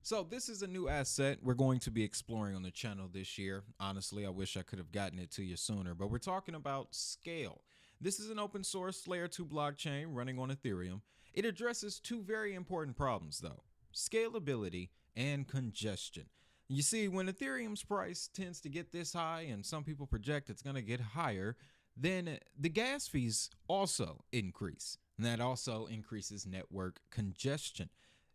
So this is a new asset we're going to be exploring on the channel this year. Honestly, I wish I could have gotten it to you sooner, but we're talking about Scale. This is an open source layer 2 blockchain running on Ethereum. It addresses two very important problems though: scalability and congestion. You see, when Ethereum's price tends to get this high, and some people project it's going to get higher, then the gas fees also increase. And that also increases network congestion.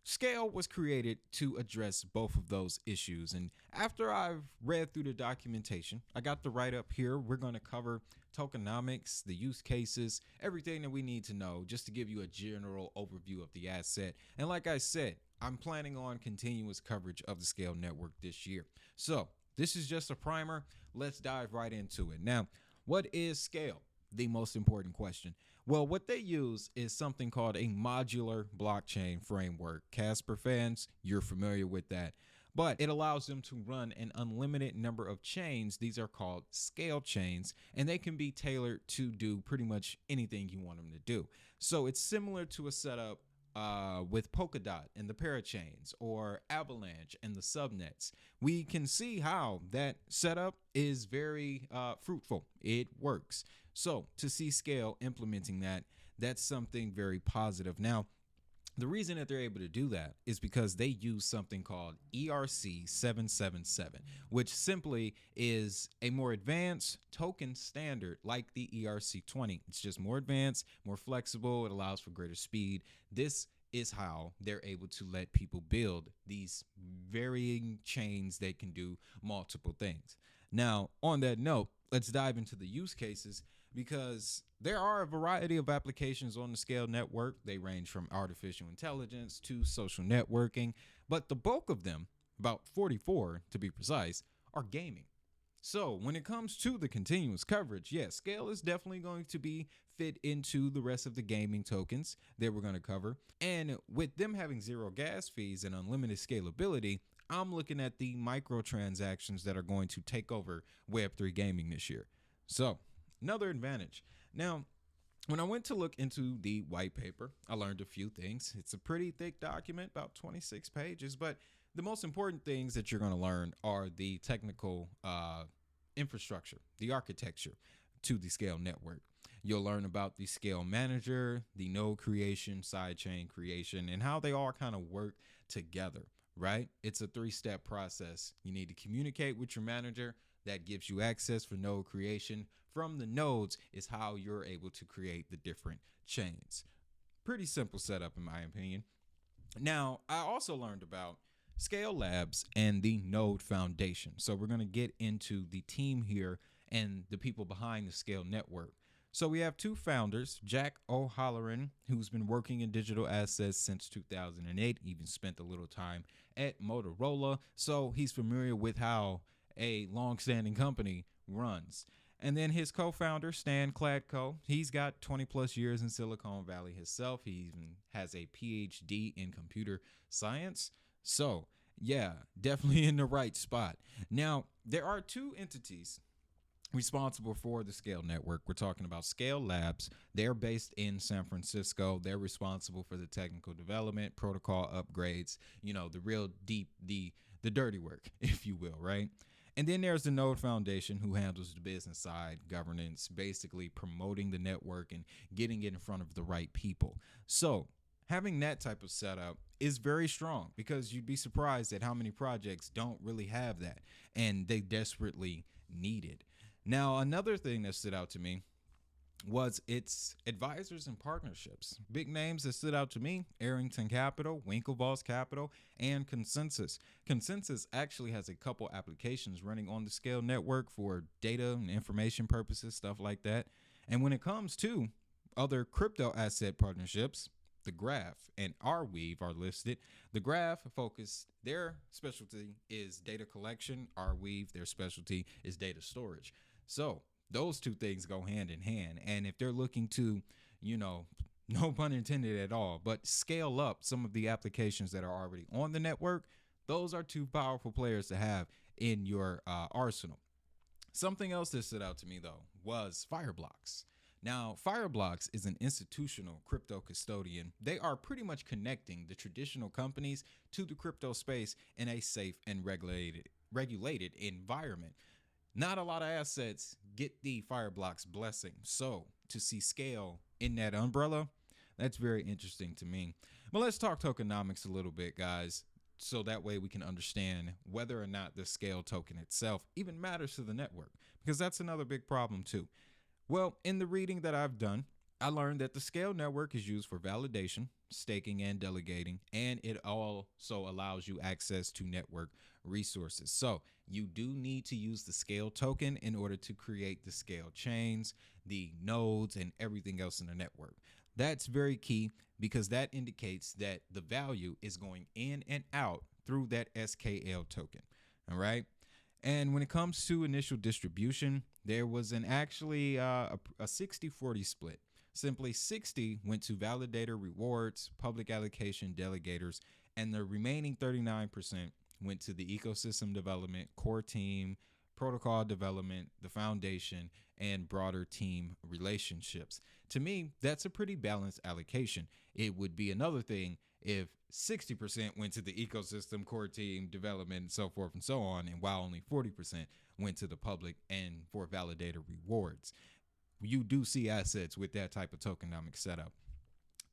Scale was created to address both of those issues. And after I've read through the documentation, I got the write up here. We're going to cover tokenomics, the use cases, everything that we need to know just to give you a general overview of the asset. And like I said, I'm planning on continuous coverage of the Scale network this year. So this is just a primer. Let's dive right into it. Now, what is Scale? The most important question. Well, what they use is something called a modular blockchain framework. Casper fans, you're familiar with that. But it allows them to run an unlimited number of chains. These are called scale chains, and they can be tailored to do pretty much anything you want them to do. So it's similar to a setup with Polkadot and the parachains, or Avalanche and the subnets. We can see how that setup is very fruitful. It works. So to see Scale implementing that, that's something very positive. Now, the reason that they're able to do that is because they use something called ERC 777, which simply is a more advanced token standard like the ERC 20. It's just more advanced, more flexible. It allows for greater speed. This is how they're able to let people build these varying chains that can do multiple things. Now, on that note, let's dive into the use cases, because there are a variety of applications on the Scale network. They range from artificial intelligence to social networking, but the bulk of them, about 44 to be precise, are gaming. So when it comes to the continuous coverage, yes, Scale is definitely going to be fit into the rest of the gaming tokens that we're going to cover. And with them having zero gas fees and unlimited scalability, I'm looking at the microtransactions that are going to take over Web3 gaming this year. So another advantage. Now, when I went to look into the white paper, I learned a few things. It's a pretty thick document, about 26 pages, but the most important things that you're going to learn are the technical infrastructure, the architecture to the Scale network. You'll learn about the Scale manager, the node creation, sidechain creation, and how they all kind of work together, right? It's a 3-step process. You need to communicate with your manager. That gives you access for node creation. From the nodes is how you're able to create the different chains. Pretty simple setup in my opinion. Now, I also learned about Scale Labs and the Node Foundation. So we're going to get into the team here and the people behind the Scale network. So we have two founders, Jack O'Halloran, who's been working in digital assets since 2008, even spent a little time at Motorola. So he's familiar with how a long-standing company runs. And then his co-founder, Stan Kladko, he's got 20 plus years in Silicon Valley himself. He even has a PhD in computer science. So yeah, definitely in the right spot. Now, there are two entities responsible for the Scale network. We're talking about Scale Labs. They're based in San Francisco. They're responsible for the technical development, protocol upgrades, the real deep, the dirty work, if you will, right? And then there's the Node Foundation, who handles the business side, governance, basically promoting the network and getting it in front of the right people. So having that type of setup is very strong, because you'd be surprised at how many projects don't really have that, and they desperately need it. Now, another thing that stood out to me was its advisors and partnerships. Big names that stood out to me: Arrington Capital, Winklevoss Capital, and Consensus. Consensus actually has a couple applications running on the Scale network for data and information purposes, stuff like that. And when it comes to other crypto asset partnerships, the Graph and Arweave are listed. The Graph their specialty is data collection. Arweave, their specialty is data storage. So those two things go hand in hand. And if they're looking to, no pun intended at all, but scale up some of the applications that are already on the network, those are two powerful players to have in your arsenal. Something else that stood out to me, though, was Fireblocks. Now, Fireblocks is an institutional crypto custodian. They are pretty much connecting the traditional companies to the crypto space in a safe and regulated environment. Not a lot of assets get the Fireblocks blessing. So to see Skale in that umbrella, that's very interesting to me. But let's talk tokenomics a little bit, guys, so that way we can understand whether or not the Skale token itself even matters to the network, because that's another big problem too. Well, in the reading that I've done, I learned that the Skale network is used for validation, staking, and delegating, and it also allows you access to network resources. So you do need to use the Skale token in order to create the Skale chains, the nodes, and everything else in the network. That's very key because that indicates that the value is going in and out through that SKL token. All right. And when it comes to initial distribution, there was actually a 60-40 split. Simply 60 went to validator rewards, public allocation, delegators, and the remaining 39% went to the ecosystem development, core team, protocol development, the foundation, and broader team relationships. To me, that's a pretty balanced allocation. It would be another thing if 60% went to the ecosystem, core team, development, and so forth and so on, and while only 40% went to the public and for validator rewards. You do see assets with that type of tokenomics setup.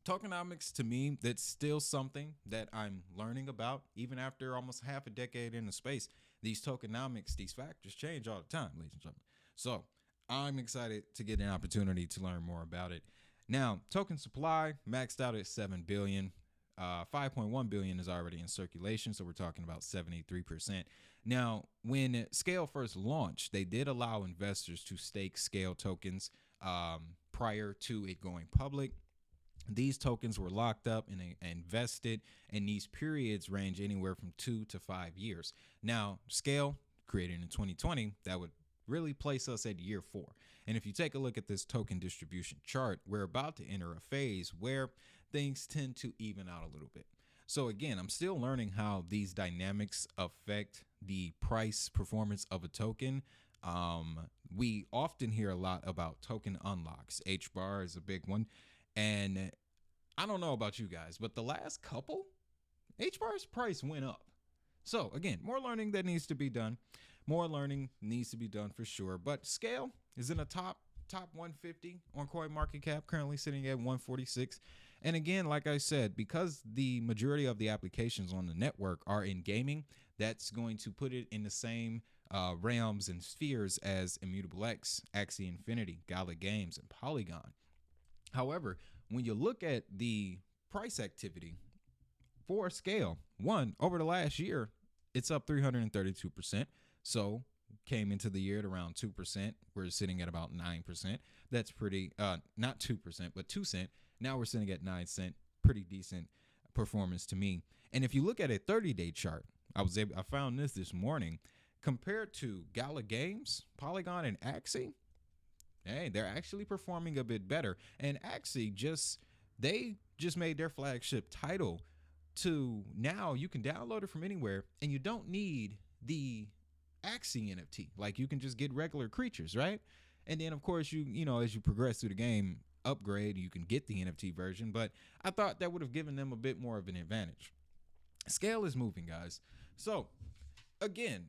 Tokenomics, to me, that's still something that I'm learning about. Even after almost half a decade in the space, these tokenomics, these factors change all the time, ladies and gentlemen. So I'm excited to get an opportunity to learn more about it. Now, token supply maxed out at 7 billion. 5.1 billion is already in circulation, so we're talking about 73%. Now, when Skale first launched, they did allow investors to stake Skale tokens prior to it going public. These tokens were locked up and invested, and these periods range anywhere from 2 to 5 years. Now, Skale, created in 2020, that would really place us at year 4. And if you take a look at this token distribution chart, we're about to enter a phase where things tend to even out a little bit. So again, I'm still learning how these dynamics affect the price performance of a token. We often hear a lot about token unlocks. H-bar is a big one. And I don't know about you guys, but the last couple, H-bar's price went up. So again, more learning that needs to be done. More learning needs to be done for sure. But Skale is in a top 150 on CoinMarketCap, currently sitting at 146. And again, like I said, because the majority of the applications on the network are in gaming, that's going to put it in the same realms and spheres as Immutable X, Axie Infinity, Gala Games, and Polygon. However, when you look at the price activity for Skale, over the last year, it's up 332%. So came into the year at around 2%. We're sitting at about 9%. That's pretty, not 2%, but 2 cents. Now we're sitting at 9 cents. Pretty decent performance to me. And if you look at a 30-day chart, I found this morning, compared to Gala Games, Polygon, and Axie, hey, they're actually performing a bit better. And Axie they just made their flagship title to now you can download it from anywhere, and you don't need the Axie NFT. Like, you can just get regular creatures, right? And then of course as you progress through the game, upgrade, you can get the NFT version. But I thought that would have given them a bit more of an advantage. Skale is moving, guys. So again,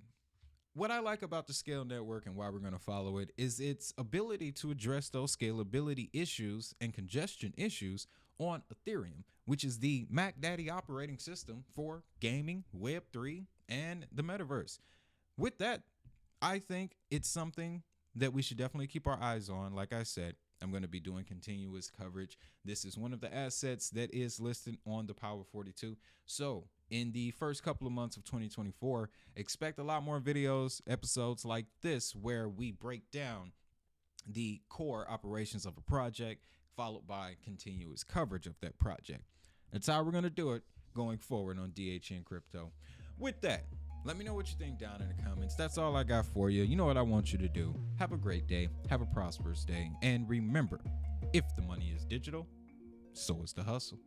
what I like about the Skale network and why we're going to follow it is its ability to address those scalability issues and congestion issues on Ethereum, which is the Mac Daddy operating system for gaming, Web3, and the metaverse. With that, I think it's something that we should definitely keep our eyes on. Like I said, I'm going to be doing continuous coverage. This is one of the assets that is listed on the Power 42. So in the first couple of months of 2024, expect a lot more videos, episodes like this, where we break down the core operations of a project, followed by continuous coverage of that project. That's how we're going to do it going forward on DHN Crypto. With that, let me know what you think down in the comments. That's all I got for you. You know what I want you to do. Have a great day. Have a prosperous day. And remember, if the money is digital, so is the hustle.